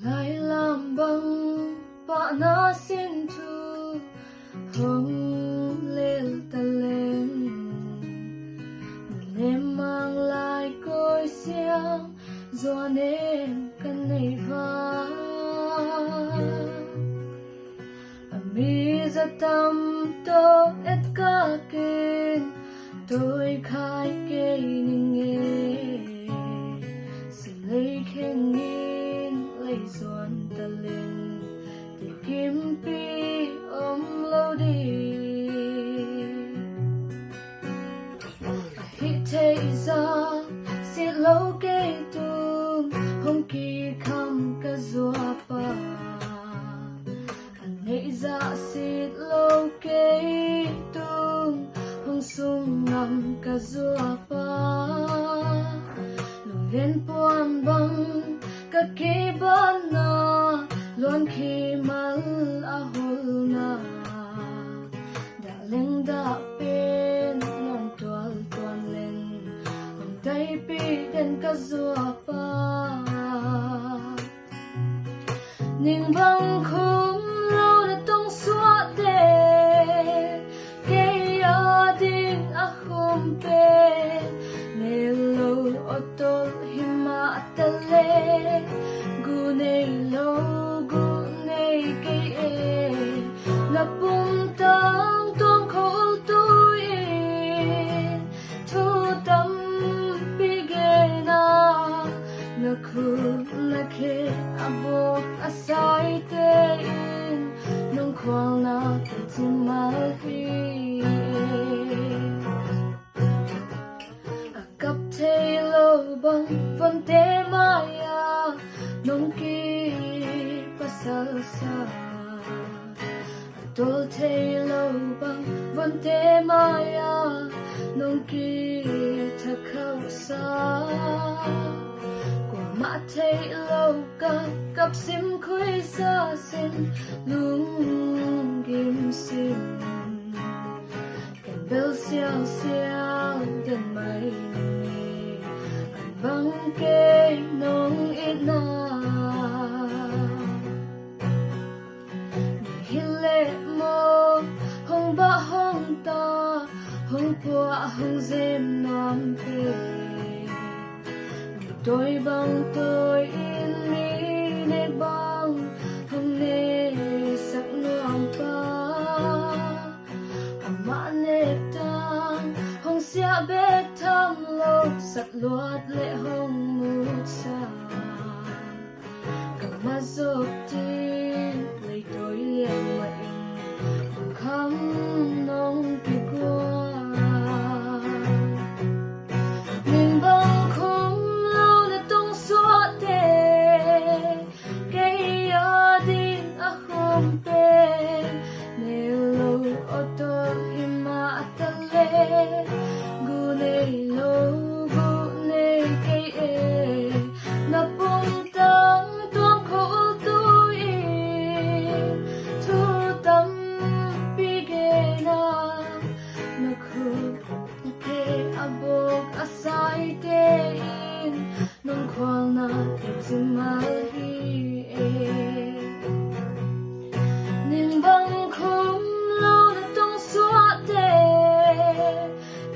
Lai lam bang pa na sin thu hong lel ta lên nem mang lại côi xiang do nên cần này va mi ra tâm to et ka kin tôi khai kê nghe sự lấy khen nhìn lấy doan ta lên để kiếm pi ôm lâu đi hít thế ra xin lâu kê tung không kỳ khăm cả doa pa nãy ra xin lâu kê tung không sung ngắm cả doa pa lùng lên buồn băng cả kỳ ban na luôn khi mal ahul na đã lên đã bên non toal toan lên hôm tay pi đến cả doa pa ning băng khum lâu đã tung xóa đê cây adin ahum pe nelo otol hima tale gunay lo gunay kay napuntang tuang khol tuin thu tâm bigay na naku nakhe abok asay tein nung kwal na tumalhi akap te lo bang von te maya nung ki pasal sa dol te lo bang von te maya nung ki thakau sa ma te lo ka kap sim khoi sa sin lung gim sim kan bel xiao xiao den mai ni an bang ke nong ina ni hile mo hong ba hong ta hong pua hong zem nam pe tôi bang tôi in mi ne bang hong ne sak nuam pa ama ne tang hong sia be tham lo sat luat le hong mu sa kama zok tin le tôi liang ma in kham nong pi kwa ning bang gunay lo gunay kay napuntang tuang khol tuin thu tâm bigay na naku kay abok asay tein nung kwal na tumalhi ning bang khum lo na tung xóa te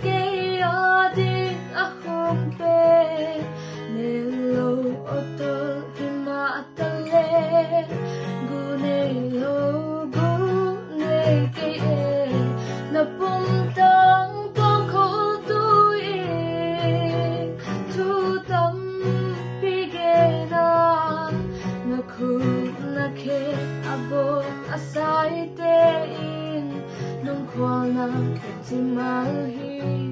kay adin ahum pe nelo otol hima tale gunay lo gunay kay napuntang tuang khol tuin thu tâm bigay na naku nakhe abok asay tein nung kwal na tumalhi